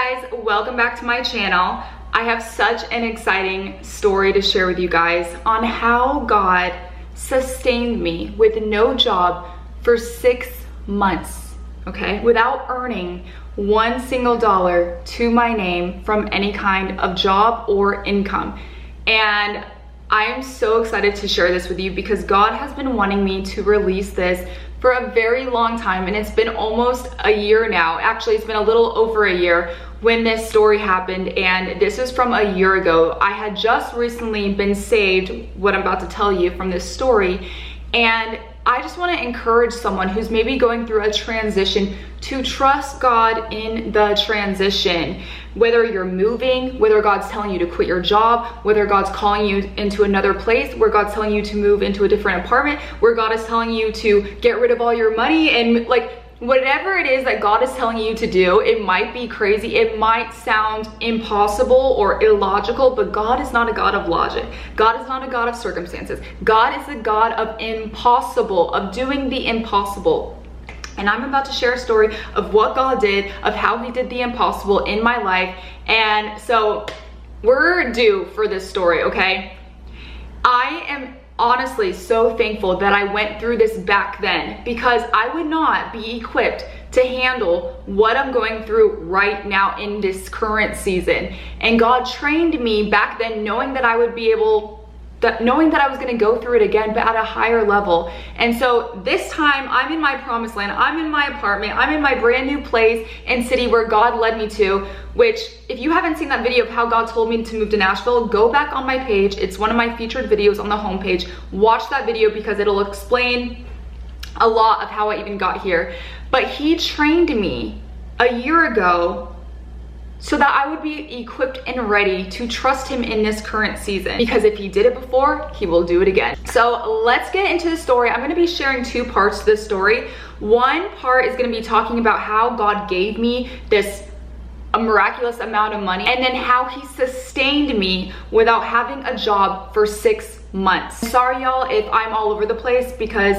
guys, welcome back to my channel. I have such an exciting story to share with you guys on how God sustained me with no job for 6 months, okay, without earning one single dollar to my name from any kind of job or income. And I am so excited to share this with you because God has been wanting me to release this for a very long time, and it's been almost a year now. Actually, it's been a little over a year when this story happened, and this is from a year ago. I had just recently been saved, what I'm about to tell you from this story, and I just want to encourage someone who's maybe going through a transition to trust God in the transition. Whether you're moving, whether God's telling you to quit your job, whether God's calling you into another place, where God's telling you to move into a different apartment, where God is telling you to get rid of all your money, and like whatever it is that God is telling you to do, it might be crazy, it might sound impossible or illogical, but God is not a God of logic. God is not a God of circumstances. God is a God of impossible, of doing the impossible. And I'm about to share a story of what God did, of how he did the impossible in my life. And so we're due for this story, okay? I am honestly so thankful that I went through this back then, because I would not be equipped to handle what I'm going through right now in this current season. And God trained me back then, knowing that I would be able, knowing that I was going to go through it again, but at a higher level. And so this time I'm in my promised land. I'm in my apartment. I'm in my brand new place and city where God led me to, which if you haven't seen that video of how God told me to move to Nashville, go back on my page. It's one of my featured videos on the homepage. Watch that video because it'll explain a lot of how I even got here. But he trained me a year ago so that I would be equipped and ready to trust him in this current season. Because if he did it before, he will do it again. So let's get into the story. I'm gonna be sharing 2 parts to this story. One part is gonna be talking about how God gave me a miraculous amount of money, and then how he sustained me without having a job for 6 months. Sorry y'all if I'm all over the place, because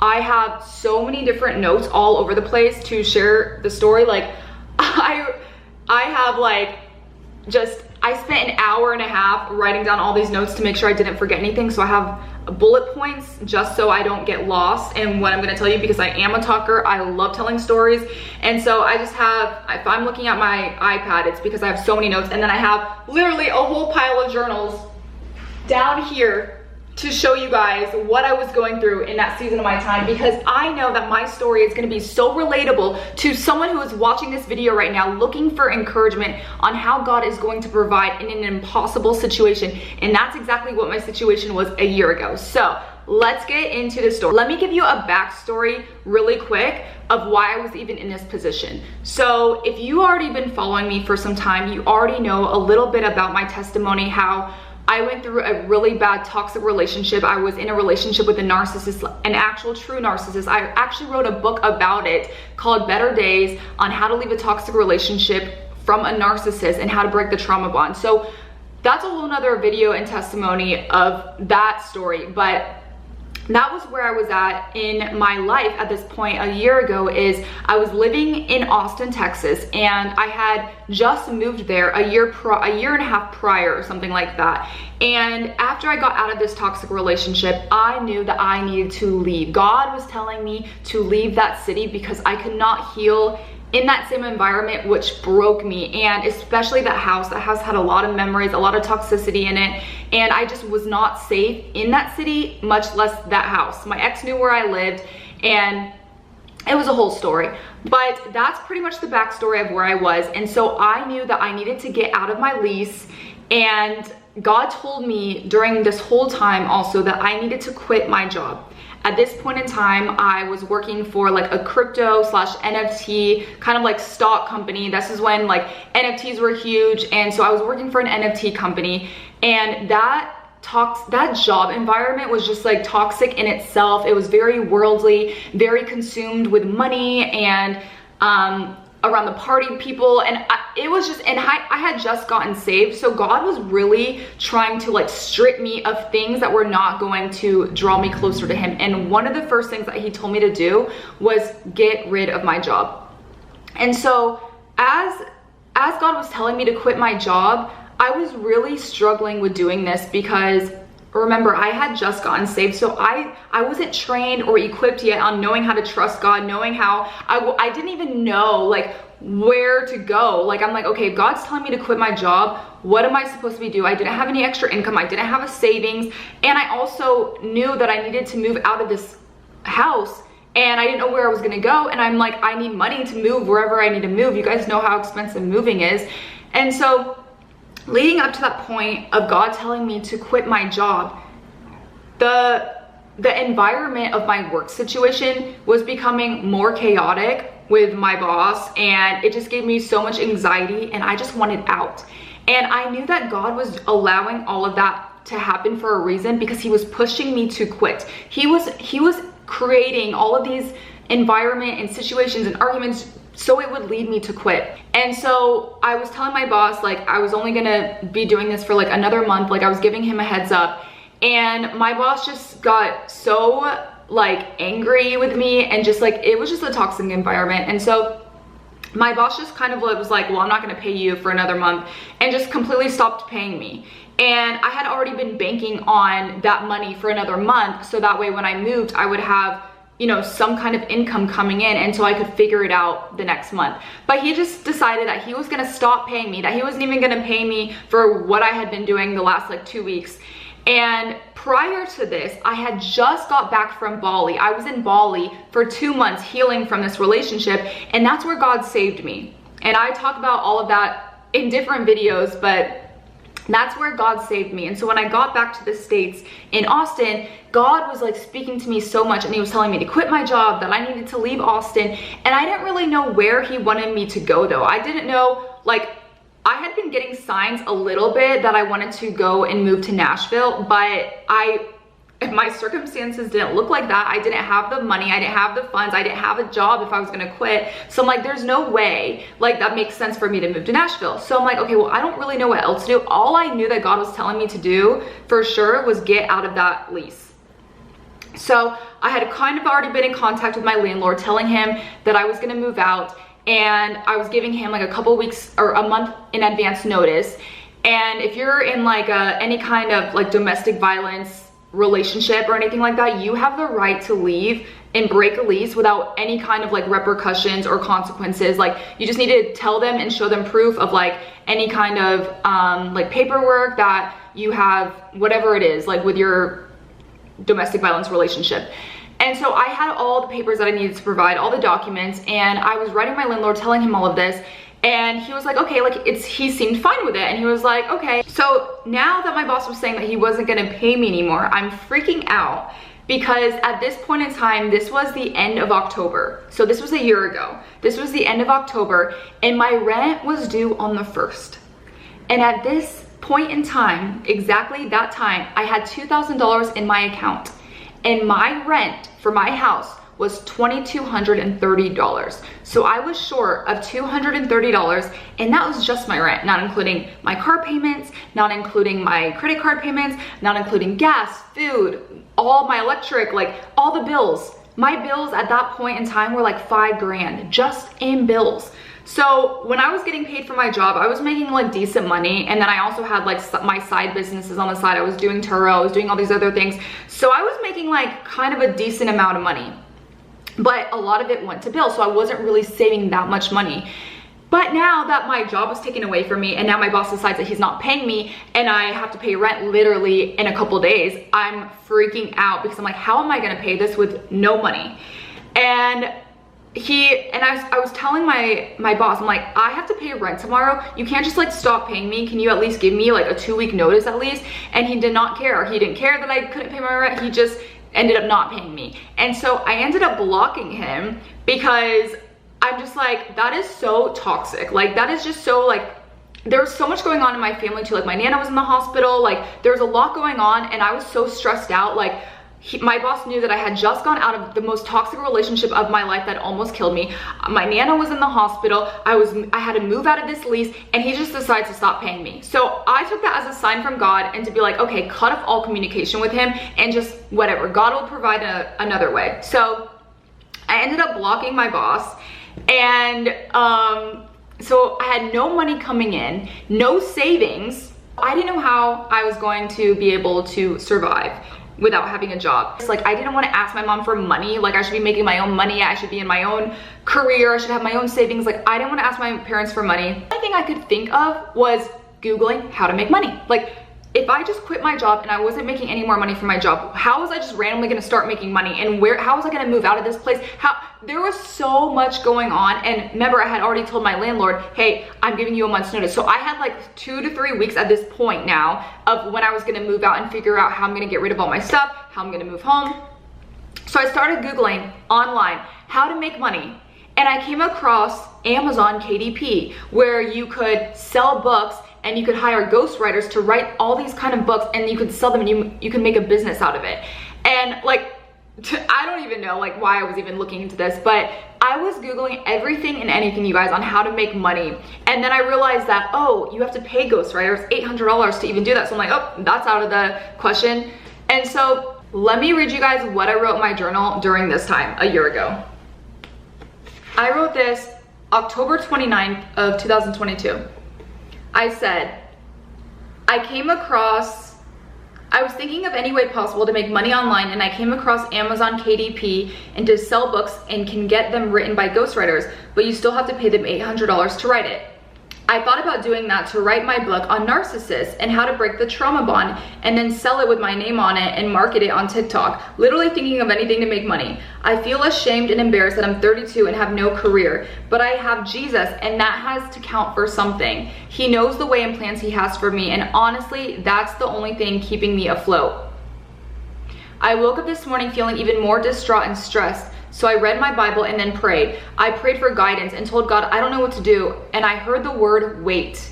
I have so many different notes all over the place to share the story. Like I have like I spent an hour and a half writing down all these notes to make sure I didn't forget anything. So I have bullet points just so I don't get lost in what I'm gonna tell you, because I am a talker. I love telling stories. And so I just have, if I'm looking at my iPad, it's because I have so many notes. And then I have literally a whole pile of journals down here to show you guys what I was going through in that season of my time, because I know that my story is going to be so relatable to someone who is watching this video right now looking for encouragement on how God is going to provide in an impossible situation. And that's exactly what my situation was a year ago. So let's get into the story. Let me give you a backstory really quick of why I was even in this position. So if you already been following me for some time, you already know a little bit about my testimony, how I went through a really bad toxic relationship. I was in a relationship with a narcissist, an actual true narcissist. I actually wrote a book about it called Better Days, on how to leave a toxic relationship from a narcissist and how to break the trauma bond. So that's a whole nother video and testimony of that story. But that was where I was at in my life at this point a year ago. Is I was living in Austin, Texas, and I had just moved there a year and a half prior or something like that. And after I got out of this toxic relationship, I knew that I needed to leave. God was telling me to leave that city because I could not heal in that same environment, which broke me. And especially that house had a lot of memories, a lot of toxicity in it, and I just was not safe in that city, much less that house. My ex knew where I lived, and it was a whole story. But that's pretty much the backstory of where I was. And so I knew that I needed to get out of my lease, and God told me during this whole time also that I needed to quit my job. At this point in time, I was working for like a crypto / NFT kind of like stock company. This is when like NFTs were huge. And so I was working for an NFT company, and that job environment was just like toxic in itself. It was very worldly, very consumed with money and around the party people, and it was just, and I had just gotten saved, so God was really trying to like strip me of things that were not going to draw me closer to him. And one of the first things that he told me to do was get rid of my job. And so as as God was telling me to quit my job, I was really struggling with doing this because remember, I had just gotten saved, so I wasn't trained or equipped yet on knowing how to trust God, knowing how I didn't even know like where to go. Like I'm like, okay, God's telling me to quit my job. What am I supposed to be doing? I didn't have any extra income. I didn't have a savings. And I also knew that I needed to move out of this house and I didn't know where I was gonna go. And I'm like, I need money to move wherever I need to move. You guys know how expensive moving is. And so leading up to that point of God telling me to quit my job, the environment of my work situation was becoming more chaotic with my boss, and it just gave me so much anxiety and I just wanted out. And I knew that God was allowing all of that to happen for a reason, because he was pushing me to quit. He was creating all of these environment and situations and arguments so it would lead me to quit. And so I was telling my boss, like, I was only gonna be doing this for like another month. Like I was giving him a heads up, and my boss just got so like angry with me, and just like, it was just a toxic environment. And so my boss just kind of was like, well, I'm not gonna pay you for another month, and just completely stopped paying me. And I had already been banking on that money for another month, so that way when I moved, I would have, you know, some kind of income coming in, and so I could figure it out the next month. But he just decided that he was gonna stop paying me, that he wasn't even gonna pay me for what I had been doing the last like 2 weeks. And prior to this, I had just got back from Bali. I was in Bali for 2 months healing from this relationship, and that's where God saved me. And I talk about all of that in different videos, but that's where God saved me. And so when I got back to the States in Austin, God was like speaking to me so much, and he was telling me to quit my job, that I needed to leave Austin. And I didn't really know where he wanted me to go though. I didn't know, like, I had been getting signs a little bit that I wanted to go and move to Nashville, but my circumstances didn't look like that. I didn't have the money, I didn't have the funds, I didn't have a job if I was gonna quit. So I'm like, there's no way like that makes sense for me to move to Nashville. So I'm like, okay, well, I don't really know what else to do. All I knew that God was telling me to do for sure was get out of that lease. So I had kind of already been in contact with my landlord, telling him that I was gonna move out, and I was giving him like a couple weeks or a month in advance notice. And if you're in like any kind of like domestic violence relationship or anything like that, you have the right to leave and break a lease without any kind of like repercussions or consequences. Like, you just need to tell them and show them proof of like any kind of like paperwork that you have, whatever it is, like with your domestic violence relationship. And so I had all the papers that I needed to provide, all the documents, and I was writing my landlord, telling him all of this. And he was like, okay, like he seemed fine with it. And he was like, okay. So now that my boss was saying that he wasn't gonna pay me anymore, I'm freaking out, because at this point in time, this was the end of October. So this was a year ago. This was the end of October, and my rent was due on the 1st. And at this point in time, exactly that time, I had $2,000 in my account, and my rent for my house was $2,230. So I was short of $230, and that was just my rent, not including my car payments, not including my credit card payments, not including gas, food, all my electric, like all the bills. My bills at that point in time were like $5 grand just in bills. So when I was getting paid for my job, I was making like decent money, and then I also had like my side businesses on the side. I was doing Turo, I was doing all these other things. So I was making like kind of a decent amount of money, but a lot of it went to bills, so I wasn't really saving that much money. But now that my job was taken away from me, and now my boss decides that he's not paying me, and I have to pay rent literally in a couple days, I'm freaking out, because I'm like, how am I gonna pay this with no money? And I was telling my boss, I'm like, I have to pay rent tomorrow. You can't just like stop paying me. Can you at least give me like a 2-week notice at least? And he did not care. He didn't care that I couldn't pay my rent. He just ended up not paying me. And so I ended up blocking him, because I'm just like, that is so toxic. Like, that is just so like, there's so much going on in my family too. Like, my Nana was in the hospital. Like, there's a lot going on, and I was so stressed out. Like, my boss knew that I had just gone out of the most toxic relationship of my life that almost killed me. My Nana was in the hospital. I had to move out of this lease, and he just decides to stop paying me. So I took that as a sign from God, and to be like, okay, cut off all communication with him, and just whatever, God will provide another way. So I ended up blocking my boss, and So I had no money coming in, no savings. I didn't know how I was going to be able to survive without having a job. It's like, I didn't want to ask my mom for money. Like, I should be making my own money. I should be in my own career. I should have my own savings. Like, I didn't want to ask my parents for money. The only thing I could think of was Googling how to make money. Like, if I just quit my job and I wasn't making any more money from my job, how was I just randomly gonna start making money? And how was I gonna move out of this place? There was so much going on. And remember, I had already told my landlord, hey, I'm giving you a month's notice. So I had like 2 to 3 weeks at this point now of when I was gonna move out and figure out how I'm gonna get rid of all my stuff, how I'm gonna move home. So I started Googling online how to make money. And I came across Amazon KDP, where you could sell books and you could hire ghostwriters to write all these kind of books, and you could sell them, and you can make a business out of it. And like, I don't even know like why I was even looking into this, but I was Googling everything and anything, you guys, on how to make money. And then I realized that, oh, you have to pay ghostwriters $800 to even do that. So I'm like, oh, that's out of the question. And so let me read you guys what I wrote in my journal during this time a year ago. I wrote this October 29th of 2022. I said, I was thinking of any way possible to make money online, and I came across Amazon KDP and to sell books and can get them written by ghostwriters, but you still have to pay them $800 to write it. I thought about doing that to write my book on narcissists and how to break the trauma bond, and then sell it with my name on it and market it on TikTok, literally thinking of anything to make money. I feel ashamed and embarrassed that I'm 32 and have no career, but I have Jesus, and that has to count for something. He knows the way and plans he has for me, and honestly, that's the only thing keeping me afloat. I woke up this morning feeling even more distraught and stressed. So I read my Bible and then prayed. I prayed for guidance and told God, I don't know what to do. And I heard the word wait.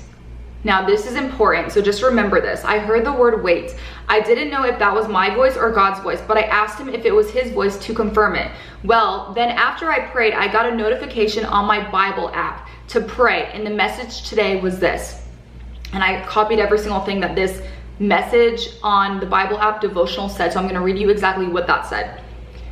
Now this is important, so just remember this. I heard the word wait. I didn't know if that was my voice or God's voice, but I asked him if it was his voice to confirm it. Well, then after I prayed, I got a notification on my Bible app to pray. And the message today was this. And I copied every single thing that this message on the Bible app devotional said. So I'm gonna read you exactly what that said.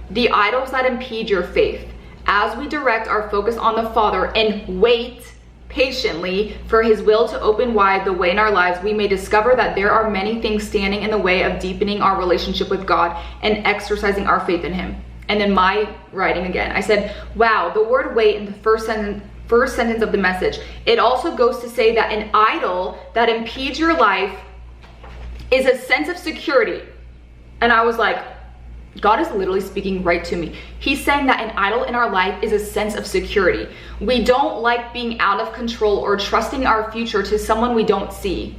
The idols that impede your faith. As we direct our focus on the Father and wait patiently for his will to open wide the way in our lives, we may discover that there are many things standing in the way of deepening our relationship with God and exercising our faith in him. And then my writing again, I said, wow, the word wait in the first sentence of the message. It also goes to say that an idol that impedes your life is a sense of security. And I was like, God is literally speaking right to me. He's saying that an idol in our life is a sense of security. We don't like being out of control or trusting our future to someone we don't see.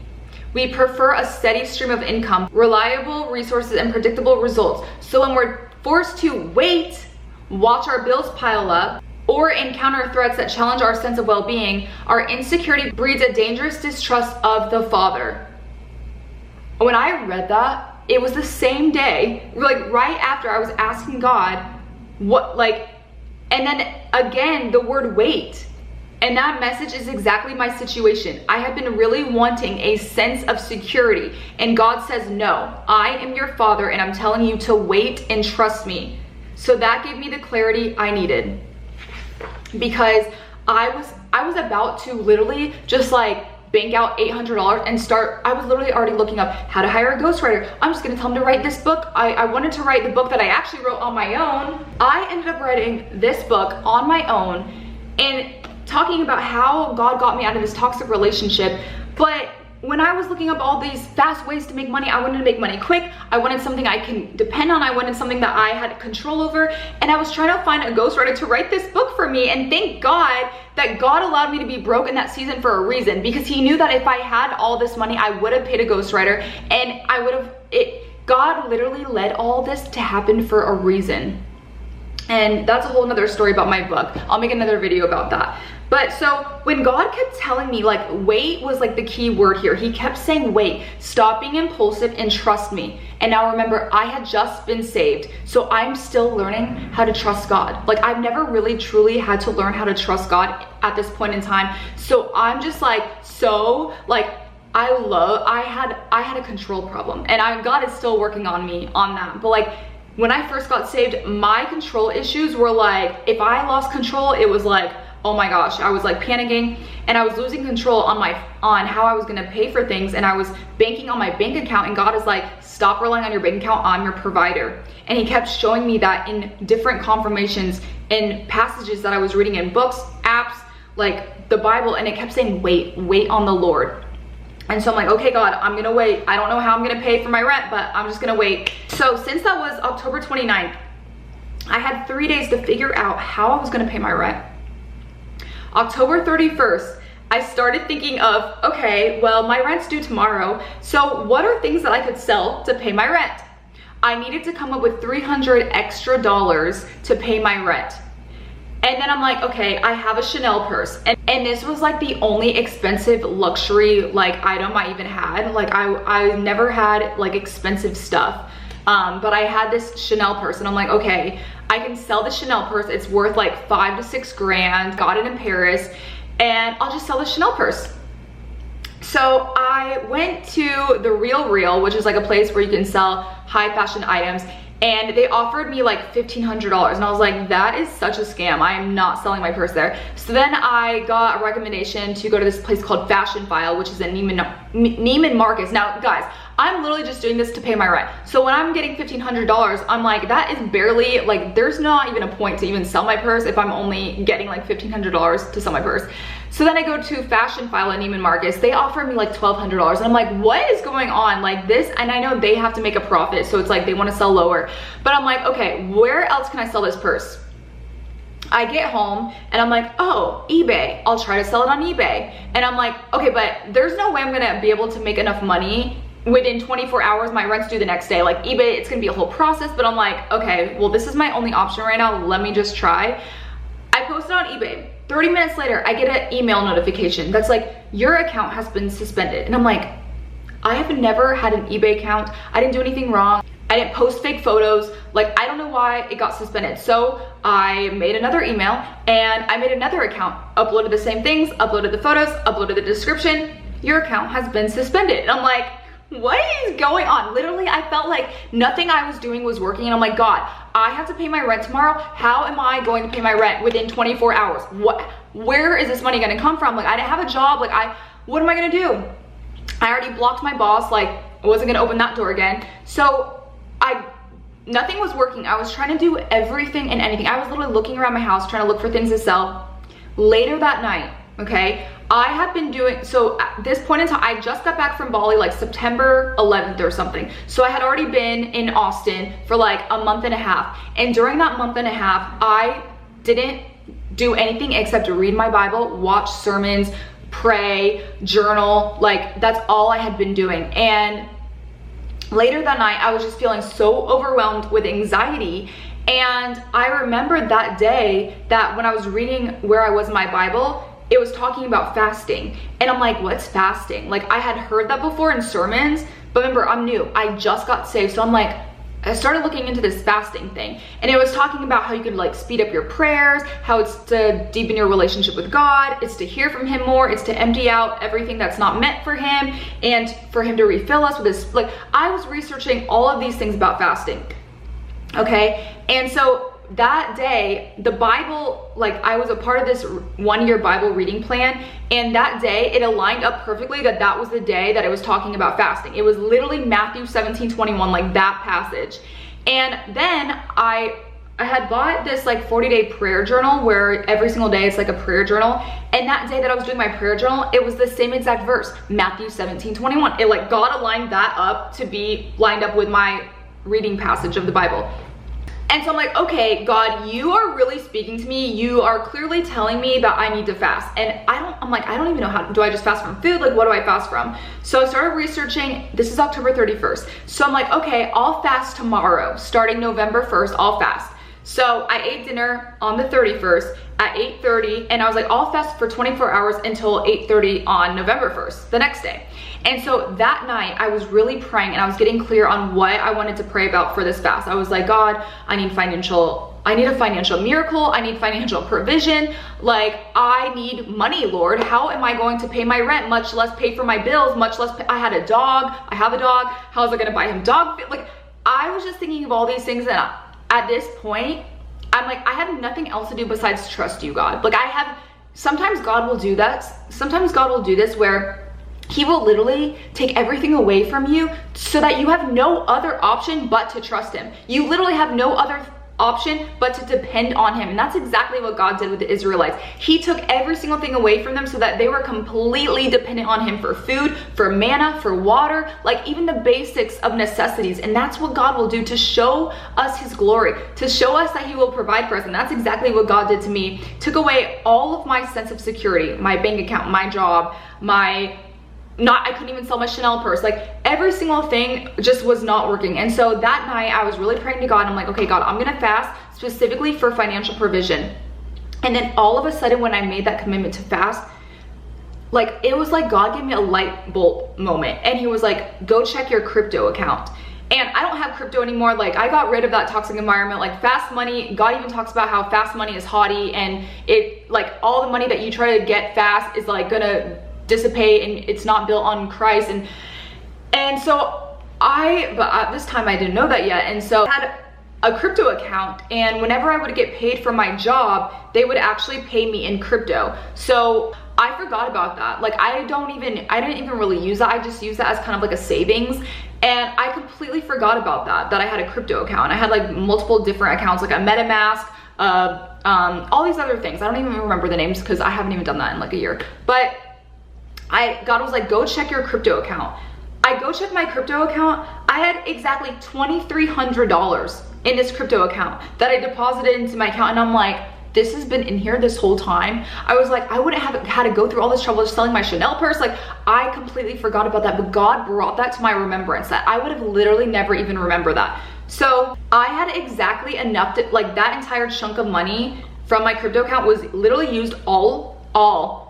We prefer a steady stream of income, reliable resources, and predictable results. So when we're forced to wait, watch our bills pile up, or encounter threats that challenge our sense of well-being, our insecurity breeds a dangerous distrust of the Father. When I read that, it was the same day, like right after I was asking God what, like, and then again, the word wait. And that message is exactly my situation. I have been really wanting a sense of security. And God says, no, I am your Father and I'm telling you to wait and trust me. So that gave me the clarity I needed. Because I was about to literally just like bank out $800 and start. I was literally already looking up how to hire a ghostwriter. I'm just gonna tell him to write this book. I wanted to write the book that I actually wrote on my own. I ended up writing this book on my own and talking about how God got me out of this toxic relationship. But when I was looking up all these fast ways to make money, I wanted to make money quick. I wanted something I can depend on. I wanted something that I had control over. And I was trying to find a ghostwriter to write this book for me. And thank God that God allowed me to be broke in that season for a reason, because he knew that if I had all this money, I would have paid a ghostwriter, and I would have, God literally led all this to happen for a reason. And that's a whole nother story about my book. I'll make another video about that. But so when God kept telling me, like, wait was like the key word here. He kept saying, wait, stop being impulsive and trust me. And now remember, I had just been saved. So I'm still learning how to trust God. Like, I've never really truly had to learn how to trust God at this point in time. So I'm just like, I had a control problem, and God is still working on me on that. But like, when I first got saved, my control issues were like, if I lost control, it was like, oh my gosh, I was like panicking, and I was losing control on how I was gonna pay for things, and I was banking on my bank account, and God is like, stop relying on your bank account, I'm your provider. And he kept showing me that in different confirmations and passages that I was reading in books, apps, like the Bible, and it kept saying, wait on the Lord. And so I'm like, okay, God, I'm gonna wait. I don't know how I'm gonna pay for my rent, but I'm just gonna wait. So since that was October 29th, I had 3 days to figure out how I was gonna pay my rent. October 31st, I started thinking of, okay, well, my rent's due tomorrow, so what are things that I could sell to pay my rent? I needed to come up with $300 extra to pay my rent. And then I'm like, okay, I have a Chanel purse. And this was like the only expensive luxury like item I even had. Like I never had like expensive stuff. But I had this Chanel purse, and I'm like, okay, I can sell the Chanel purse. It's worth like 5 to 6 grand. Got it in Paris, and I'll just sell the Chanel purse. So I went to the Real, which is like a place where you can sell high fashion items, and they offered me like $1,500, and I was like, that is such a scam. I am not selling my purse there. So then I got a recommendation to go to this place called Fashion File, which is in Neiman Marcus. Now guys, I'm literally just doing this to pay my rent. So when I'm getting $1,500, I'm like, that is barely, like, there's not even a point to even sell my purse if I'm only getting like $1,500 to sell my purse. So then I go to Fashion File at Neiman Marcus. They offer me like $1,200, and I'm like, what is going on? Like this, and I know they have to make a profit, so it's like they want to sell lower. But I'm like, okay, where else can I sell this purse? I get home and I'm like, oh, eBay. I'll try to sell it on eBay. And I'm like, okay, but there's no way I'm gonna be able to make enough money within 24 hours. My rent's due the next day. Like eBay, it's gonna be a whole process. But I'm like, okay, well, this is my only option right now. Let me just try. I posted on eBay. 30 minutes later, I get an email notification that's like, your account has been suspended. And I'm like, I have never had an eBay account. I didn't do anything wrong. I didn't post fake photos. Like, I don't know why it got suspended. So I made another email, and I made another account, uploaded the same things, uploaded the photos, uploaded the description. Your account has been suspended. And I'm like, what is going on? Literally, I felt like nothing I was doing was working, and I'm like, God, I have to pay my rent tomorrow. How am I going to pay my rent within 24 hours? Where is this money gonna come from? Like, I didn't have a job. Like, what am I gonna do? I already blocked my boss. Like, I wasn't gonna open that door again. So nothing was working. I was trying to do everything and anything. I was literally looking around my house, trying to look for things to sell. Later that night, okay, I have been doing, so at this point in time, I just got back from Bali like September 11th or something. So I had already been in Austin for like a month and a half. And during that month and a half, I didn't do anything except read my Bible, watch sermons, pray, journal. Like, that's all I had been doing. And later that night, I was just feeling so overwhelmed with anxiety. And I remembered that day that when I was reading where I was in my Bible, it was talking about fasting. And I'm like, what's fasting? Like, I had heard that before in sermons, but remember, I'm new. I just got saved. So I'm like, I started looking into this fasting thing, and it was talking about how you could like speed up your prayers, how it's to deepen your relationship with God, it's to hear from him more, it's to empty out everything that's not meant for him, and for him to refill us with his, like, I was researching all of these things about fasting, okay? And so that day, the Bible, like, I was a part of this 1-year Bible reading plan, and that day it aligned up perfectly that was the day that it was talking about fasting. It was literally Matthew 17:21, like that passage. And then I had bought this like 40-day prayer journal where every single day it's like a prayer journal. And that day that I was doing my prayer journal, it was the same exact verse, Matthew 17:21. It, like, God aligned that up to be lined up with my reading passage of the Bible. And so I'm like, okay, God, you are really speaking to me. You are clearly telling me that I need to fast. And I'm like, I don't even know how, do I just fast from food? Like, what do I fast from? So I started researching. This is October 31st. So I'm like, okay, I'll fast tomorrow. Starting November 1st, I'll fast. So I ate dinner on the 31st at 8:30, and I was like, I'll fast for 24 hours until 8:30 on November 1st, the next day. And so that night I was really praying, and I was getting clear on what I wanted to pray about for this fast. I was like, God, I need a financial miracle. I need financial provision. Like, I need money, Lord. How am I going to pay my rent, much less pay for my bills, much less I have a dog. How was I gonna buy him dog food? Like, I was just thinking of all these things, and at this point, I'm like, I have nothing else to do besides trust you, God. Like, I have sometimes God will do that. Sometimes God will do this where he will literally take everything away from you so that you have no other option but to trust him. You literally have no other option but to depend on him. And that's exactly what God did with the Israelites. He took every single thing away from them so that they were completely dependent on him for food, for manna, for water, like even the basics of necessities. And that's what God will do to show us his glory, to show us that he will provide for us. And that's exactly what God did to me. Took away all of my sense of security, my bank account, my job, I couldn't even sell my Chanel purse. Like every single thing just was not working. And so that night I was really praying to God. I'm like, okay, God, I'm gonna fast specifically for financial provision. And then all of a sudden when I made that commitment to fast, like it was like God gave me a light bulb moment. And he was like, go check your crypto account. And I don't have crypto anymore. Like I got rid of that toxic environment. Like fast money, God even talks about how fast money is haughty, and it like all the money that you try to get fast is like gonna dissipate, and it's not built on Christ. And so but at this time I didn't know that yet. And so I had a crypto account, and whenever I would get paid for my job, they would actually pay me in crypto. So I forgot about that. Like I didn't even really use that. I just used that as kind of like a savings. And I completely forgot about that I had a crypto account. I had like multiple different accounts, like a MetaMask, all these other things. I don't even remember the names because I haven't even done that in like a year. But God was like, go check your crypto account. I go check my crypto account. I had exactly $2,300 in this crypto account that I deposited into my account. And I'm like, this has been in here this whole time. I was like, I wouldn't have had to go through all this trouble just selling my Chanel purse. Like I completely forgot about that, but God brought that to my remembrance that I would have literally never even remembered that. So I had exactly enough to, like that entire chunk of money from my crypto account was literally used all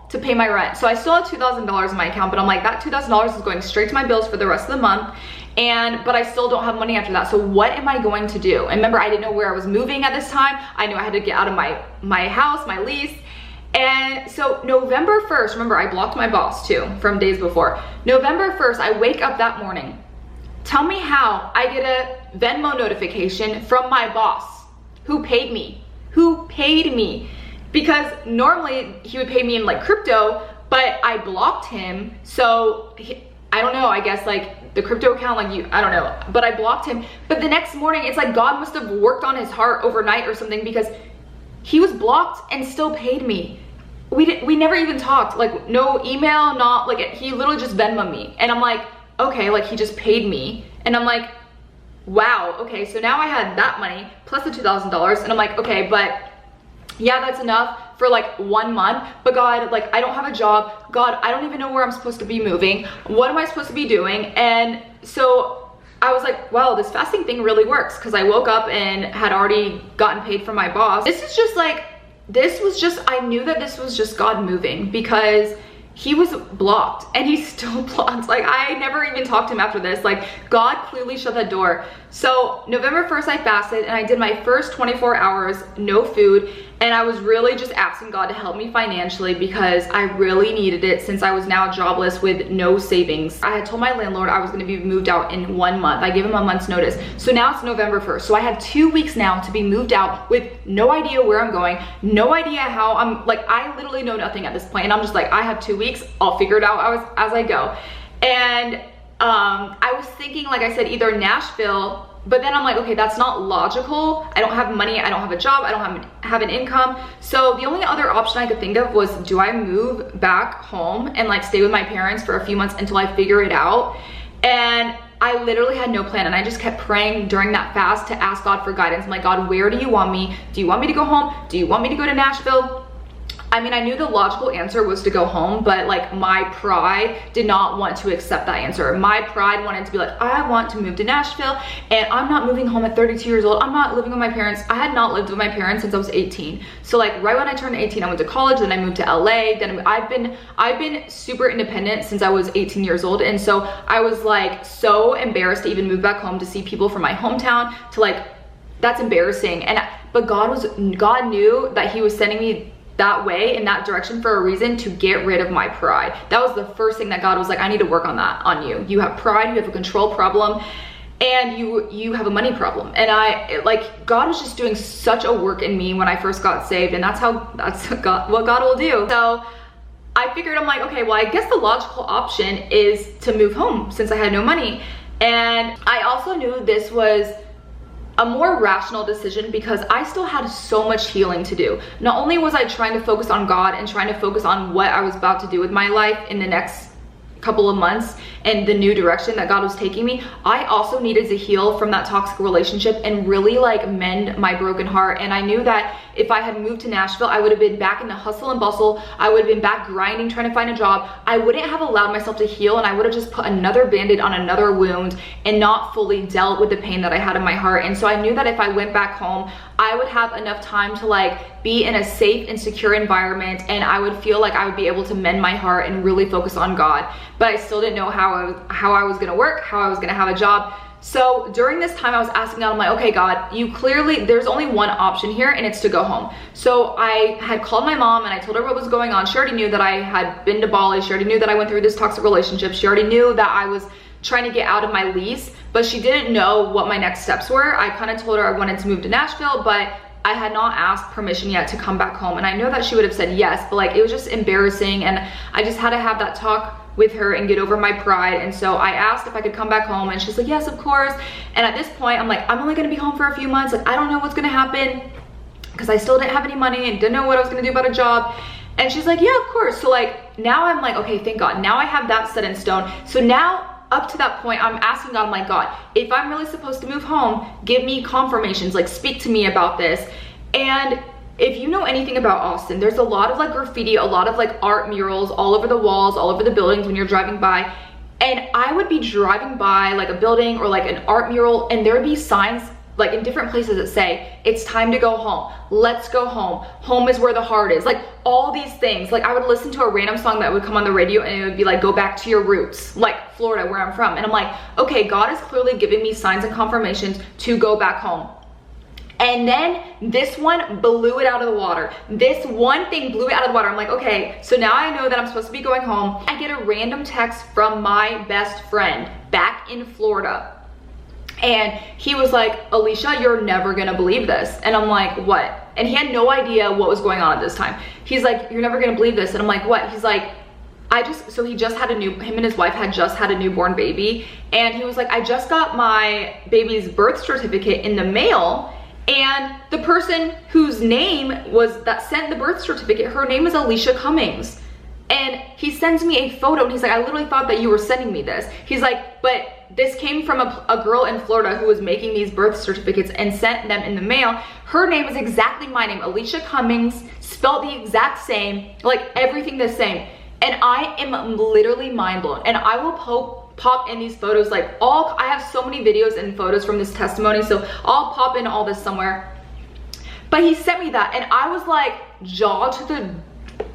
to pay my rent. So I still had $2,000 in my account, but I'm like, that $2,000 is going straight to my bills for the rest of the month. But I still don't have money after that. So what am I going to do? And remember, I didn't know where I was moving at this time. I knew I had to get out of my house, my lease. And so November 1st, remember I blocked my boss too from days before. November 1st, I wake up that morning. Tell me how I get a Venmo notification from my boss who paid me. Because normally he would pay me in like crypto, but I blocked him. So I don't know, I guess like the crypto account, like I don't know, but I blocked him. But the next morning, it's like God must have worked on his heart overnight or something, because he was blocked and still paid me. We never even talked, like no email, not like he literally just Venmo'd me. And I'm like, okay, like he just paid me. And I'm like, wow, okay, so now I had that money plus the $2,000, and I'm like, okay, but yeah, that's enough for like 1 month. But God, like I don't have a job. God, I don't even know where I'm supposed to be moving. What am I supposed to be doing? And so I was like, well, this fasting thing really works, because I woke up and had already gotten paid from my boss. I knew that this was just God moving, because he was blocked and he's still blocked. Like I never even talked to him after this. Like God clearly shut that door. So November 1st, I fasted and I did my first 24 hours, no food. And I was really just asking God to help me financially, because I really needed it since I was now jobless with no savings. I had told my landlord I was gonna be moved out in 1 month. I gave him a month's notice. So now it's November 1st. So I have 2 weeks now to be moved out with no idea where I'm going, no idea how. I literally know nothing at this point. And I'm just like, I have 2 weeks, I'll figure it out as I go. And I was thinking, like I said, either Nashville, but then I'm like, okay, that's not logical. I don't have money, I don't have a job, I don't have an income. So the only other option I could think of was, do I move back home and like stay with my parents for a few months until I figure it out? And I literally had no plan, and I just kept praying during that fast to ask God for guidance. I'm like, God, where do you want me? Do you want me to go home? Do you want me to go to Nashville? I mean, I knew the logical answer was to go home, but like my pride did not want to accept that answer. My pride wanted to be like, I want to move to Nashville, and I'm not moving home at 32 years old. I'm not living with my parents. I had not lived with my parents since I was 18. So like right when I turned 18, I went to college, then I moved to LA. Then I've been super independent since I was 18 years old. And so I was like so embarrassed to even move back home to see people from my hometown, to like, that's embarrassing. But God knew that he was sending me that way, in that direction, for a reason, to get rid of my pride. That was the first thing that God was like, I need to work on that on you. You have pride, you have a control problem. and you have a money problem. And God was just doing such a work in me when I first got saved, and that's what God will do. So I figured, I'm like, okay, well, I guess the logical option is to move home since I had no money. And I also knew this was a more rational decision because I still had so much healing to do. Not only was I trying to focus on God and trying to focus on what I was about to do with my life in the next couple of months and the new direction that God was taking me, I also needed to heal from that toxic relationship and really like mend my broken heart. And I knew that if I had moved to Nashville, I would have been back in the hustle and bustle. I would have been back grinding, trying to find a job. I wouldn't have allowed myself to heal, and I would have just put another band-aid on another wound and not fully dealt with the pain that I had in my heart. And so I knew that if I went back home, I would have enough time to like be in a safe and secure environment, and I would feel like I would be able to mend my heart and really focus on God. But I still didn't know how I was gonna work, how I was gonna have a job. So during this time I was asking God, I'm like, okay, God, there's only one option here, and it's to go home. So I had called my mom and I told her what was going on. She already knew that I had been to Bali. She already knew that I went through this toxic relationship. She already knew that I was trying to get out of my lease, but she didn't know what my next steps were. I kind of told her I wanted to move to Nashville, but I had not asked permission yet to come back home. And I know that she would have said yes, but like it was just embarrassing, and I just had to have that talk with her and get over my pride. And so I asked if I could come back home, and she's like, yes, of course. And at this point I'm like, I'm only gonna be home for a few months. Like, I don't know what's gonna happen, because I still didn't have any money and didn't know what I was gonna do about a job. And she's like, yeah, of course. So like now I'm like, okay, thank God, now I have that set in stone. So now up to that point, I'm asking God, I'm like, God, if I'm really supposed to move home, give me confirmations, like speak to me about this. And if you know anything about Austin, there's a lot of like graffiti, a lot of like art murals all over the walls, all over the buildings when you're driving by. And I would be driving by like a building or like an art mural, and there would be signs like in different places that say, it's time to go home, let's go home, home is where the heart is, like all these things. Like I would listen to a random song that would come on the radio, and it would be like, go back to your roots, like Florida, where I'm from. And I'm like, okay, God is clearly giving me signs and confirmations to go back home. And then this one blew it out of the water. This one thing blew it out of the water. I'm like, okay, so now I know that I'm supposed to be going home. I get a random text from my best friend back in Florida. And he was like, Alicia, you're never gonna believe this. And I'm like, what? And he had no idea what was going on at this time. He's like, you're never gonna believe this. And I'm like, what? He's like, so he just had him and his wife had just had a newborn baby. And he was like, I just got my baby's birth certificate in the mail. And the person whose name that sent the birth certificate, her name is Alicia Cummings. And he sends me a photo, and he's like, I literally thought that you were sending me this. He's like, but this came from a girl in Florida who was making these birth certificates and sent them in the mail. Her name is exactly my name, Alicia Cummings, spelled the exact same, like everything the same. And I am literally mind blown. And I will pop in these photos, like I have so many videos and photos from this testimony, so I'll pop in all this somewhere. But he sent me that, and I was like jaw to the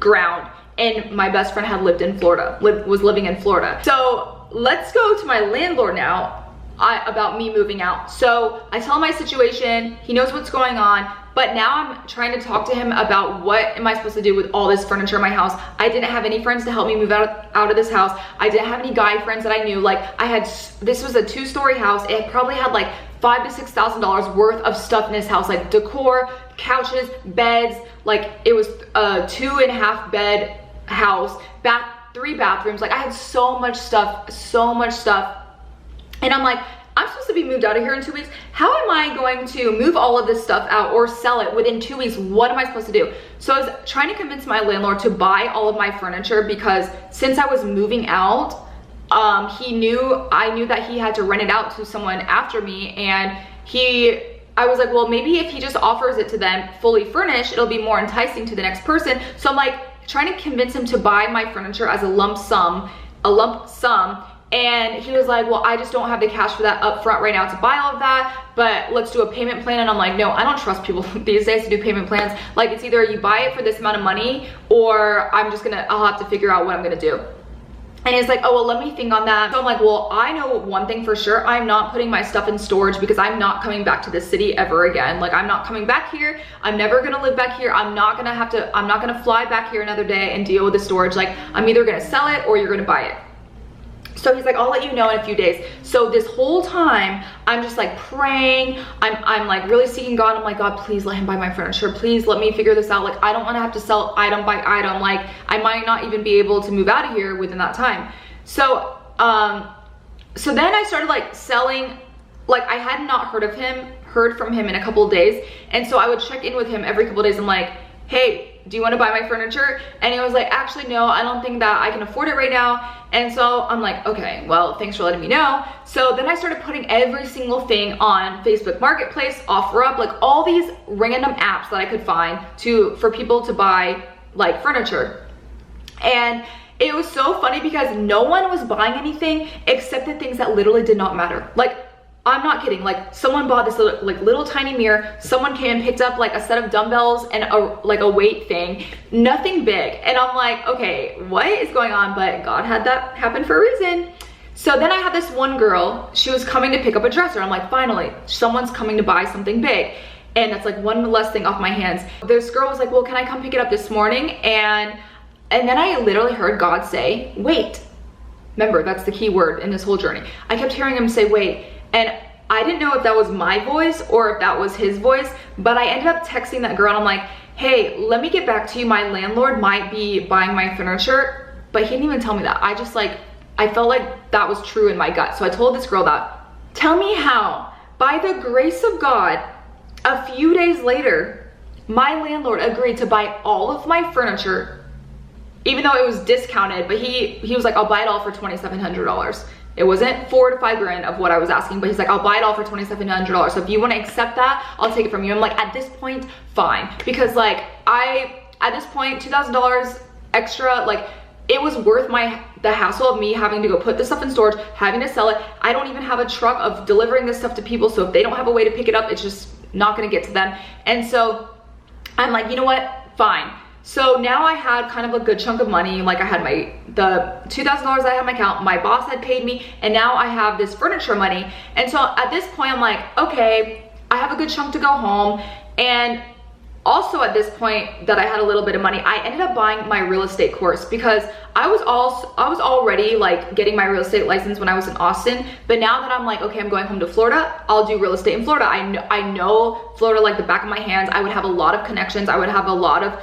ground. And my best friend had lived in Florida, was living in Florida. So let's go to my landlord now about me moving out. So I tell him my situation, he knows what's going on, but now I'm trying to talk to him about what am I supposed to do with all this furniture in my house. I didn't have any friends to help me move out of this house. I didn't have any guy friends that I knew. Like this was a 2-story house. It probably had like $5,000 to $6,000 worth of stuff in this house, like decor, couches, beds. Like it was a 2.5 bed house, 3 bathrooms. Like I had so much stuff. And I'm like, I'm supposed to be moved out of here in 2 weeks. How am I going to move all of this stuff out or sell it within 2 weeks? What am I supposed to do? So I was trying to convince my landlord to buy all of my furniture, because since I was moving out, I knew that he had to rent it out to someone after me. And I was like, well, maybe if he just offers it to them fully furnished, it'll be more enticing to the next person. So I'm like trying to convince him to buy my furniture as a lump sum. And he was like, well, I just don't have the cash for that up front right now to buy all of that, but let's do a payment plan. And I'm like, no, I don't trust people these days to do payment plans. Like it's either you buy it for this amount of money, or I'll have to figure out what I'm gonna do. And he's like, oh, well, let me think on that. So I'm like, well, I know one thing for sure. I'm not putting my stuff in storage, because I'm not coming back to this city ever again. Like I'm not coming back here. I'm never gonna live back here. I'm not gonna fly back here another day and deal with the storage. Like I'm either gonna sell it or you're gonna buy it. So he's like, I'll let you know in a few days. So this whole time, I'm just like praying. I'm like really seeking God. I'm like, God, please let him buy my furniture. Please let me figure this out. Like, I don't want to have to sell item by item. Like, I might not even be able to move out of here within that time. So, so then I started like selling, like I had not heard from him in a couple of days. And so I would check in with him every couple of days. I'm like, hey, do you want to buy my furniture? And he was like, actually, no, I don't think that I can afford it right now. And so I'm like, okay, well, thanks for letting me know. So then I started putting every single thing on Facebook Marketplace, OfferUp, like all these random apps that I could find for people to buy like furniture. And it was so funny because no one was buying anything except the things that literally did not matter. Like, I'm not kidding, like someone bought this little tiny mirror, someone came and picked up like a set of dumbbells and a weight thing, nothing big. And I'm like, okay, what is going on? But God had that happen for a reason. So then I had this one girl, she was coming to pick up a dresser. I'm like, finally, someone's coming to buy something big. And that's like one less thing off my hands. This girl was like, well, can I come pick it up this morning? And then I literally heard God say, wait. Remember, that's the key word in this whole journey. I kept hearing him say, wait. And I didn't know if that was my voice or if that was his voice, but I ended up texting that girl and I'm like, hey, let me get back to you. My landlord might be buying my furniture, but he didn't even tell me that. I felt like that was true in my gut. So I told this girl that. Tell me how, by the grace of God, a few days later, my landlord agreed to buy all of my furniture, even though it was discounted, but he was like, I'll buy it all for $2,700. It wasn't $4 to $5 grand of what I was asking, but he's like, I'll buy it all for $2,700. So if you want to accept that, I'll take it from you. I'm like, at this point, fine. Because like, at this point, $2,000 extra, like it was worth the hassle of me having to go put this stuff in storage, having to sell it. I don't even have a truck of delivering this stuff to people. So if they don't have a way to pick it up, it's just not going to get to them. And so I'm like, you know what? Fine. So now I had kind of a good chunk of money. Like I had the $2,000 I had in my account, my boss had paid me, and now I have this furniture money. And so at this point I'm like, okay, I have a good chunk to go home. And also at this point that I had a little bit of money, I ended up buying my real estate course because I was already like getting my real estate license when I was in Austin. But now that I'm like, okay, I'm going home to Florida, I'll do real estate in Florida. I know Florida like the back of my hands. I would have a lot of connections. I would have a lot of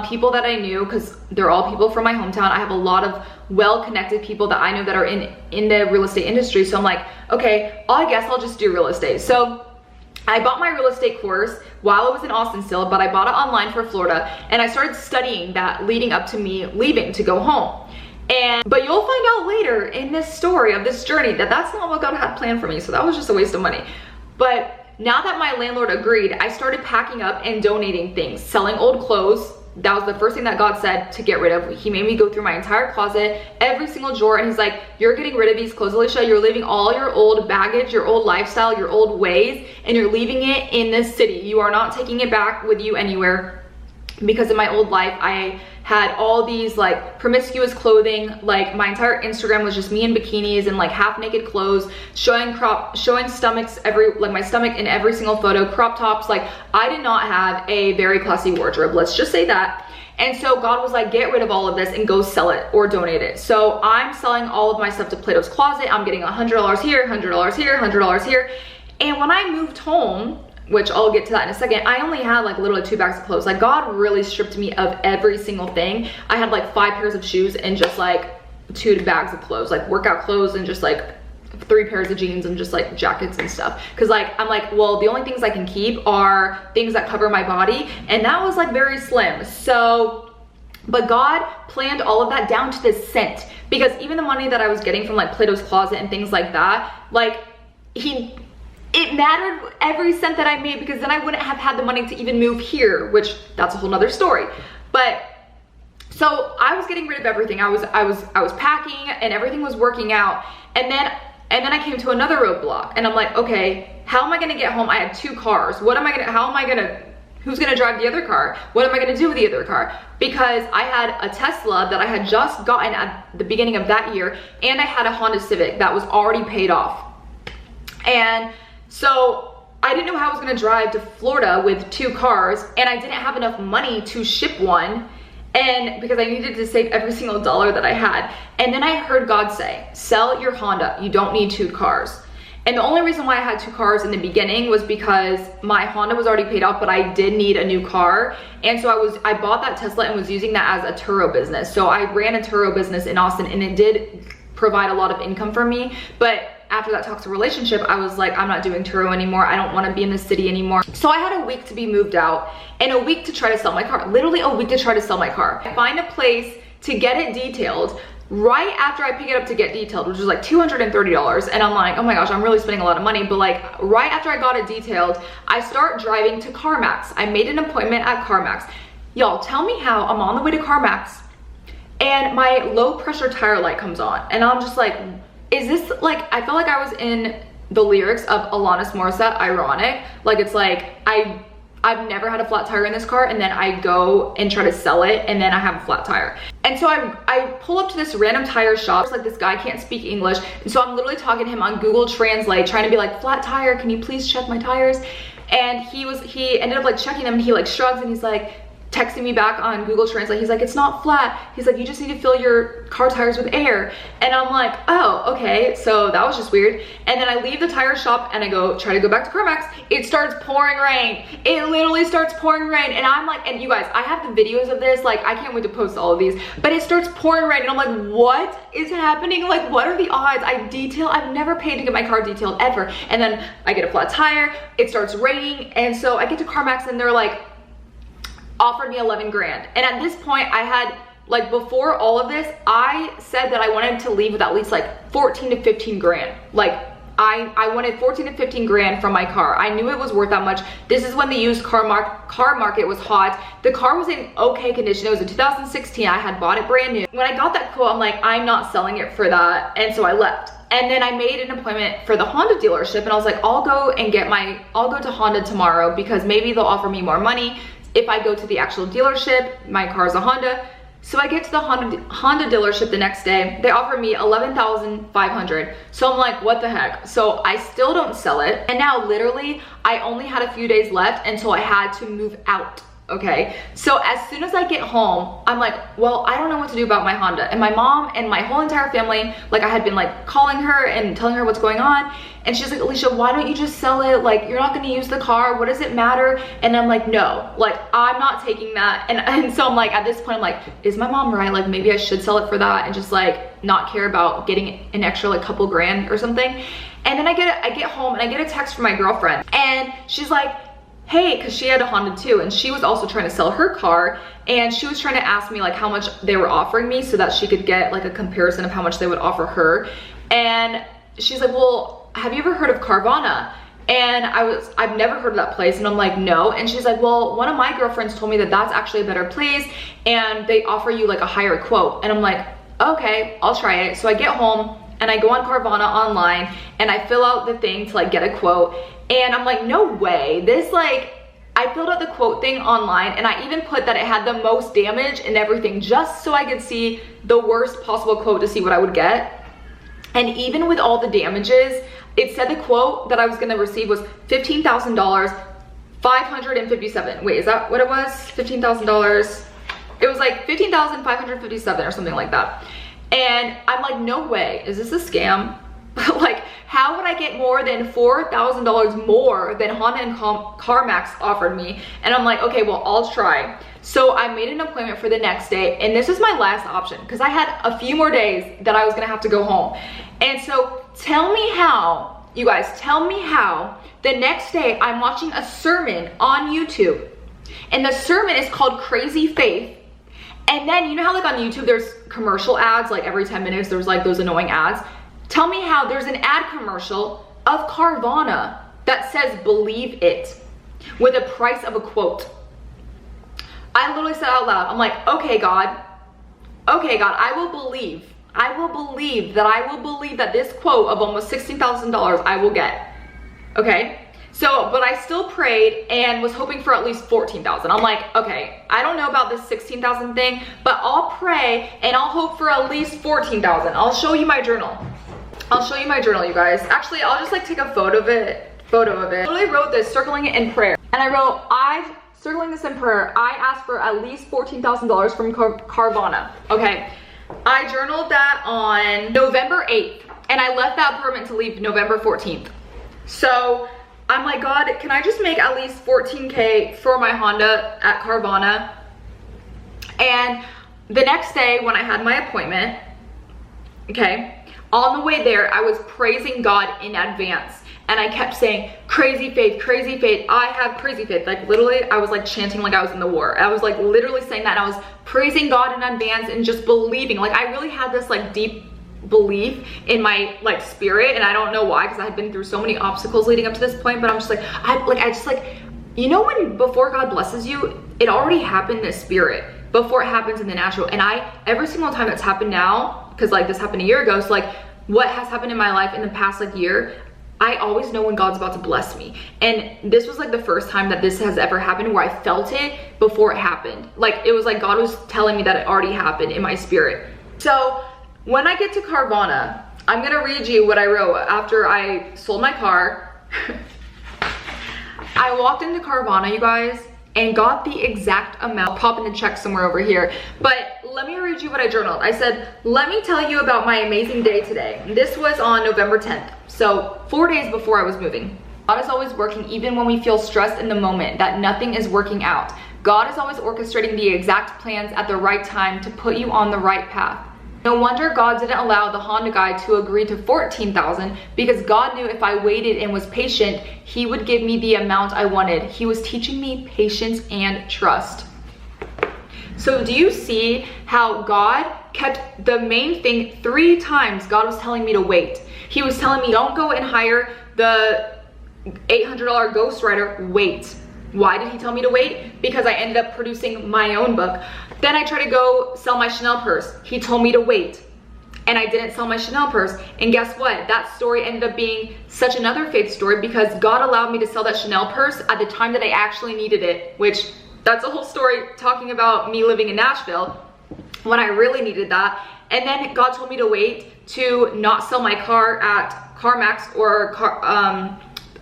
people that I knew, because they're all people from my hometown. I have a lot of well-connected people that I know that are in the real estate industry. So I'm like, okay, I guess I'll just do real estate. So I bought my real estate course while I was in Austin still, but I bought it online for Florida, and I started studying that leading up to me leaving to go home. But you'll find out later in this story of this journey that that's not what God had planned for me. So that was just a waste of money. But now that my landlord agreed, I started packing up and donating things, selling old clothes. That was the first thing that God said to get rid of. He made me go through my entire closet, every single drawer, and he's like, you're getting rid of these clothes, Alicia. You're leaving all your old baggage, your old lifestyle, your old ways, and you're leaving it in this city. You are not taking it back with you anywhere. Because in my old life, I had all these like promiscuous clothing. Like my entire Instagram was just me in bikinis and like half naked clothes, showing stomachs, my stomach in every single photo, crop tops. Like I did not have a very classy wardrobe, let's just say that. And so God was like, get rid of all of this and go sell it or donate it. So I'm selling all of my stuff to Plato's Closet. I'm getting $100 here, $100 here, $100 here. And when I moved home, which I'll get to that in a second, I only had like literally 2 bags of clothes. Like God really stripped me of every single thing. I had like 5 pairs of shoes and just like 2 bags of clothes, like workout clothes, and just like 3 pairs of jeans and just like jackets and stuff. Cause like, I'm like, well, the only things I can keep are things that cover my body. And that was like very slim. So, but God planned all of that down to the cent, because even the money that I was getting from like Plato's Closet and things like that, like it mattered every cent that I made, because then I wouldn't have had the money to even move here, which that's a whole nother story. But so I was getting rid of everything. I was packing and everything was working out. And then I came to another roadblock, and I'm like, okay, how am I gonna get home? I had 2 cars. Who's gonna drive the other car? What am I gonna do with the other car? Because I had a Tesla that I had just gotten at the beginning of that year, and I had a Honda Civic that was already paid off. And so I didn't know how I was gonna drive to Florida with 2 cars, and I didn't have enough money to ship one. and because I needed to save every single dollar that I had. And then I heard God say, sell your Honda. You don't need 2 cars. And the only reason why I had 2 cars in the beginning was because my Honda was already paid off, but I did need a new car. And so I bought that Tesla and was using that as a Turo business. So I ran a Turo business in Austin, and it did provide a lot of income for me. But after that toxic relationship, I was like, I'm not doing Turo anymore. I don't want to be in the city anymore. So I had a week to be moved out and a week to try to sell my car. Literally a week to try to sell my car. I find a place to get it detailed right after I pick it up to get detailed, which was like $230. And I'm like, oh my gosh, I'm really spending a lot of money. But like right after I got it detailed, I start driving to CarMax. I made an appointment at CarMax. Y'all, tell me how I'm on the way to CarMax and my low pressure tire light comes on. And I'm just like, is this like, I felt like I was in the lyrics of Alanis Morissette, Ironic. Like it's like, I've never had a flat tire in this car, and then I go and try to sell it, and then I have a flat tire. And so I pull up to this random tire shop. It's like this guy can't speak English, and so I'm literally talking to him on Google Translate, trying to be like, flat tire, can you please check my tires? And he ended up like checking them, and he like shrugs, and he's like, texting me back on Google Translate. He's like, it's not flat. He's like, you just need to fill your car tires with air. And I'm like, oh, okay. So that was just weird. And then I leave the tire shop and I try to go back to CarMax. It starts pouring rain. It literally starts pouring rain. And I'm like, and you guys, I have the videos of this. Like, I can't wait to post all of these, but it starts pouring rain. And I'm like, what is happening? Like, what are the odds? I've never paid to get my car detailed ever. And then I get a flat tire. It starts raining. And so I get to CarMax and they're like, offered me 11 grand. And at this point I had, like, before all of this, I said that I wanted to leave with at least like 14 to 15 grand. Like I wanted 14 to 15 grand from my car. I knew it was worth that much. This is when the used car market was hot. The car was in okay condition. It was a 2016. I had bought it brand new. When I got that quote, I'm like, I'm not selling it for that. And so I left. And then I made an appointment for the Honda dealership, and I was like, I'll go to Honda tomorrow because maybe they'll offer me more money if I go to the actual dealership. My car's a Honda. So I get to the Honda dealership the next day. They offer me $11,500. So I'm like, what the heck? So I still don't sell it. And now literally I only had a few days left until I had to move out. Okay, so as soon as I get home, I'm like, well, I don't know what to do about my Honda. And my mom and my whole entire family, like, I had been like calling her and telling her what's going on. And she's like, Alicia, why don't you just sell it? Like, you're not gonna use the car. What does it matter? And I'm like, no, like, I'm not taking that. And so I'm like, at this point, I'm like, is my mom right? Like, maybe I should sell it for that and just like not care about getting an extra like couple grand or something. And then I get home and I get a text from my girlfriend, and she's like, hey, because she had a Honda too, and she was also trying to sell her car, and she was trying to ask me like how much they were offering me so that she could get like a comparison of how much they would offer her. And she's like, well, have you ever heard of Carvana? And I've never heard of that place. And I'm like, no. And she's like, well, one of my girlfriends told me that that's actually a better place, and they offer you like a higher quote. And I'm like, okay, I'll try it. So I get home and I go on Carvana online and I fill out the thing to like get a quote. And I'm like, no way. This, like, I filled out the quote thing online, and I even put that it had the most damage and everything just so I could see the worst possible quote to see what I would get. And even with all the damages, it said the quote that I was gonna receive was $15,000, 557. Wait, is that what it was? $15,000. It was like $15,557 or something like that. And I'm like, no way, is this a scam? Like, how would I get more than $4,000 more than Honda and CarMax offered me? And I'm like, okay, well, I'll try. So I made an appointment for the next day, and this is my last option because I had a few more days that I was gonna have to go home. And so tell me how, you guys, tell me how the next day I'm watching a sermon on YouTube, and the sermon is called Crazy Faith. And then, you know how like on YouTube there's commercial ads, like every 10 minutes there's like those annoying ads? Tell me how there's an ad commercial of Carvana that says believe it with a price of a quote. I literally said out loud, I'm like, okay God, I will believe that this quote of almost $16,000 I will get. Okay, so, but I still prayed and was hoping for at least 14,000. I'm like, okay, I don't know about this 16,000 thing, but I'll pray and I'll hope for at least 14,000. I'll show you my journal. I'll show you my journal, you guys. Actually, I'll just like take a photo of it. I literally wrote this, circling it in prayer. And I wrote, I've circling this in prayer, I asked for at least $14,000 from Carvana, okay? I journaled that on November 8th, and I left that apartment to leave November 14th. So I'm like, God, can I just make at least 14K for my Honda at Carvana? And the next day when I had my appointment, okay, on the way there, I was praising God in advance. And I kept saying, crazy faith, I have crazy faith. Like literally, I was like chanting like I was in the war. I was like literally saying that, and I was praising God in advance and just believing. Like I really had this like deep belief in my like spirit, and I don't know why, because I had been through so many obstacles leading up to this point. But I'm just like, I just you know, when before God blesses you, it already happened in the spirit before it happens in the natural. And every single time that's happened now, because like this happened a year ago, so like what has happened in my life in the past like year, I always know when God's about to bless me. And this was like the first time that this has ever happened where I felt it before it happened. Like it was like God was telling me that it already happened in my spirit. So when I get to Carvana, I'm gonna read you what I wrote after I sold my car. I walked into Carvana, you guys, and got the exact amount. I'll pop in the check somewhere over here, but let me read you what I journaled. I said, let me tell you about my amazing day today. This was on November 10th, so 4 days before I was moving. God is always working even when we feel stressed in the moment that nothing is working out. God is always orchestrating the exact plans at the right time to put you on the right path. No wonder God didn't allow the Honda guy to agree to $14,000, because God knew if I waited and was patient, he would give me the amount I wanted. He was teaching me patience and trust. So do you see how God kept the main thing 3 times? God was telling me to wait. He was telling me, don't go and hire the $800 ghostwriter, wait. Why did he tell me to wait? Because I ended up producing my own book. Then I tried to go sell my Chanel purse. He told me to wait. And I didn't sell my Chanel purse. And guess what? That story ended up being such another faith story, because God allowed me to sell that Chanel purse at the time that I actually needed it, which that's a whole story talking about me living in Nashville when I really needed that. And then God told me to wait to not sell my car at CarMax or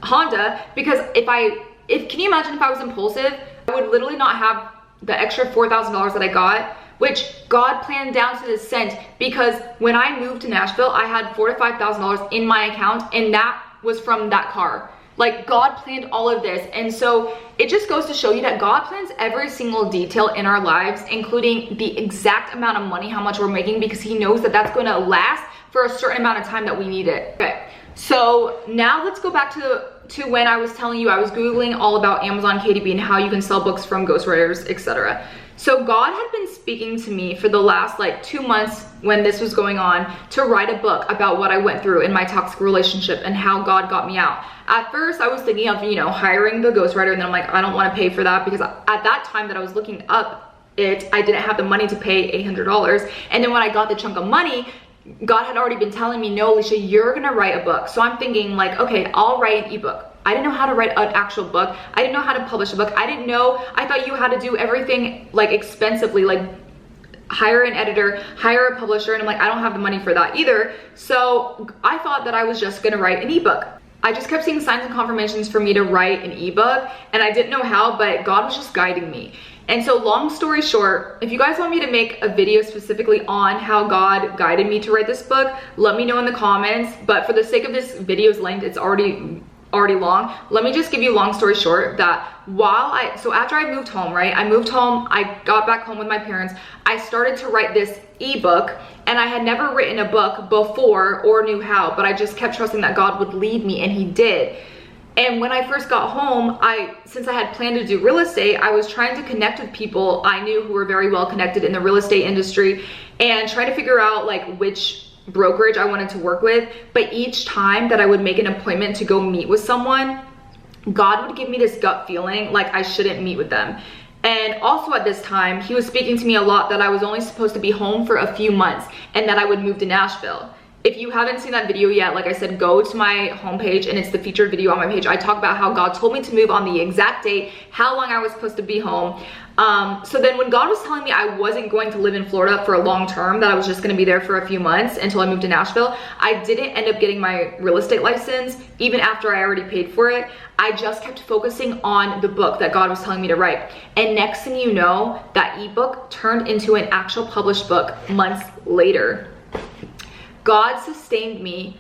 Honda, because can you imagine if I was impulsive? I would literally not have the extra $4,000 that I got, which God planned down to the cent, because when I moved to Nashville, I had $4,000 to $5,000 in my account, and that was from that car. Like God planned all of this. And so it just goes to show you that God plans every single detail in our lives, including the exact amount of money, how much we're making, because he knows that that's going to last for a certain amount of time that we need it. Okay, so now let's go back to when I was telling you I was Googling all about Amazon KDP and how you can sell books from ghostwriters, etc. So God had been speaking to me for the last like 2 months when this was going on to write a book about what I went through in my toxic relationship and how God got me out. At first I was thinking of, you know, hiring the ghostwriter, and then I'm like, I don't want to pay for that, because at that time that I was looking up it, I didn't have the money to pay $800. And then when I got the chunk of money, God had already been telling me, no, Alicia, you're gonna write a book. So I'm thinking like, okay, I'll write an ebook. I didn't know how to write an actual book. I didn't know how to publish a book. I thought you had to do everything like expensively, like hire an editor, hire a publisher, and I'm like, I don't have the money for that either. So I thought that I was just gonna write an ebook. I just kept seeing signs and confirmations for me to write an ebook, and I didn't know how, but God was just guiding me. And so long story short, if you guys want me to make a video specifically on how God guided me to write this book, let me know in the comments. But for the sake of this video's length, it's already long. Let me just give you a long story short that so after I moved home, right? I moved home, I got back home with my parents. I started to write this ebook, and I had never written a book before or knew how, but I just kept trusting that God would lead me, and he did. And when I first got home, since I had planned to do real estate, I was trying to connect with people I knew who were very well connected in the real estate industry, and trying to figure out like which brokerage I wanted to work with. But each time that I would make an appointment to go meet with someone, God would give me this gut feeling like I shouldn't meet with them. And also at this time, he was speaking to me a lot that I was only supposed to be home for a few months and that I would move to Nashville. if you haven't seen that video yet, like I said, go to my homepage and it's the featured video on my page. I talk about how God told me to move on the exact date, how long I was supposed to be home. So then when God was telling me I wasn't going to live in Florida for a long term, that I was just gonna be there for a few months until I moved to Nashville, I didn't end up getting my real estate license even after I already paid for it. I just kept focusing on the book that God was telling me to write. And next thing you know, that ebook turned into an actual published book months later. God sustained me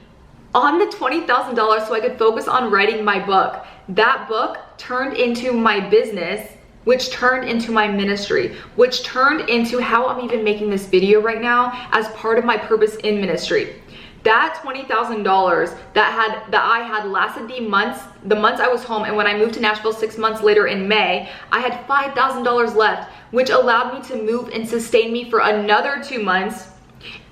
on the $20,000 so I could focus on writing my book. That book turned into my business, which turned into my ministry, which turned into how I'm even making this video right now as part of my purpose in ministry. That $20,000 that I had lasted the months I was home, and when I moved to Nashville 6 months later in May, I had $5,000 left, which allowed me to move and sustain me for another 2 months.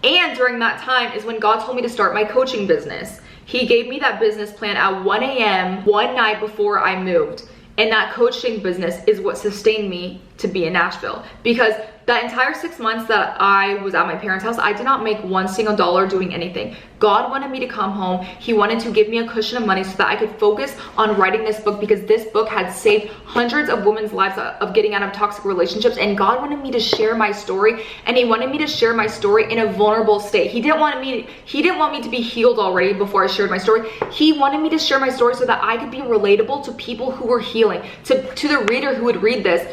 And during that time is when God told me to start my coaching business. He gave me that business plan at 1 a.m. one night before I moved. And that coaching business is what sustained me to be in Nashville. Because that entire 6 months that I was at my parents' house, I did not make one single dollar doing anything. God wanted me to come home. He wanted to give me a cushion of money so that I could focus on writing this book, because this book had saved hundreds of women's lives of getting out of toxic relationships. And God wanted me to share my story, and he wanted me to share my story in a vulnerable state. He didn't want me to be healed already before I shared my story. He wanted me to share my story so that I could be relatable to people who were healing, to the reader who would read this.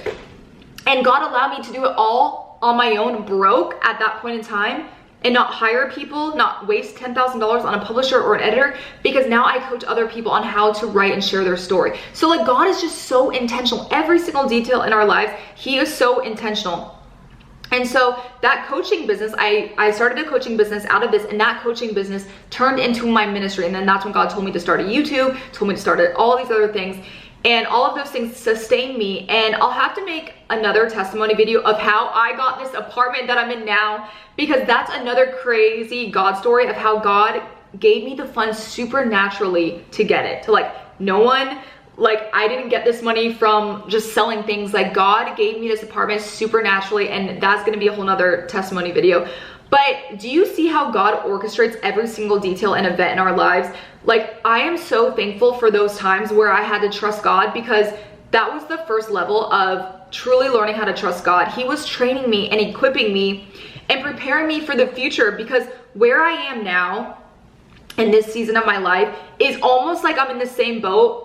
And God allowed me to do it all on my own, broke at that point in time, and not hire people, not waste $10,000 on a publisher or an editor, because now I coach other people on how to write and share their story. So like, God is just so intentional. Every single detail in our lives, he is so intentional. And so that coaching business, I started a coaching business out of this, and that coaching business turned into my ministry. And then that's when God told me to start a YouTube, told me to start all these other things. And all of those things sustain me. And I'll have to make another testimony video of how I got this apartment that I'm in now, because that's another crazy God story of how God gave me the funds supernaturally to get it. To like, no one, like, I didn't get this money from just selling things. Like, God gave me this apartment supernaturally, and that's gonna be a whole nother testimony video. But do you see how God orchestrates every single detail and event in our lives? Like, I am so thankful for those times where I had to trust God, because that was the first level of truly learning how to trust God. He was training me and equipping me and preparing me for the future, because where I am now in this season of my life is almost like I'm in the same boat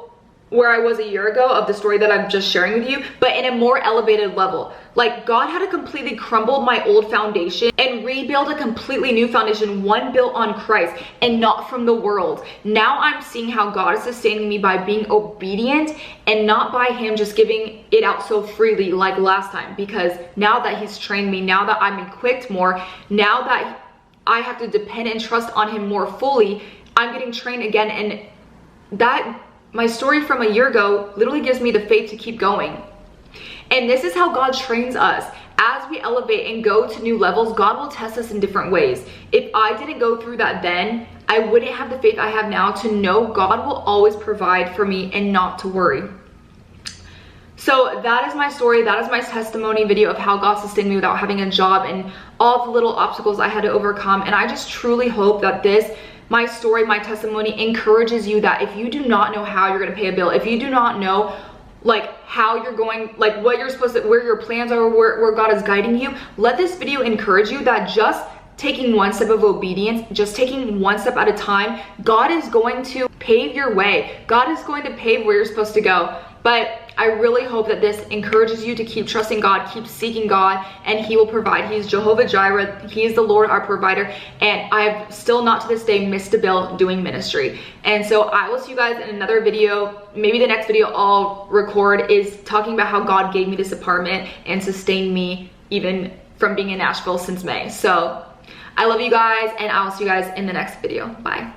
where I was a year ago of the story that I'm just sharing with you, but in a more elevated level. Like, God had to completely crumble my old foundation and rebuild a completely new foundation, one built on Christ and not from the world. Now I'm seeing how God is sustaining me by being obedient and not by him just giving it out so freely like last time. Because now that he's trained me, now that I'm equipped more, now that I have to depend and trust on him more fully, I'm getting trained again. And that, my story from a year ago literally gives me the faith to keep going. And this is how God trains us. As we elevate and go to new levels, God will test us in different ways. If I didn't go through that then, I wouldn't have the faith I have now to know God will always provide for me and not to worry. So that is my story. That is my testimony video of how God sustained me without having a job and all the little obstacles I had to overcome. And I just truly hope that my story, my testimony encourages you that if you do not know how you're going to pay a bill, if you do not know like how you're going, like what you're supposed to, where your plans are, where God is guiding you, let this video encourage you that just taking one step of obedience, just taking one step at a time, God is going to pave your way. God is going to pave where you're supposed to go. But I really hope that this encourages you to keep trusting God, keep seeking God, and he will provide. He's Jehovah Jireh. He is the Lord, our provider. And I've still not to this day missed a bill doing ministry. And so I will see you guys in another video. Maybe the next video I'll record is talking about how God gave me this apartment and sustained me even from being in Nashville since May. So I love you guys, and I'll see you guys in the next video. Bye.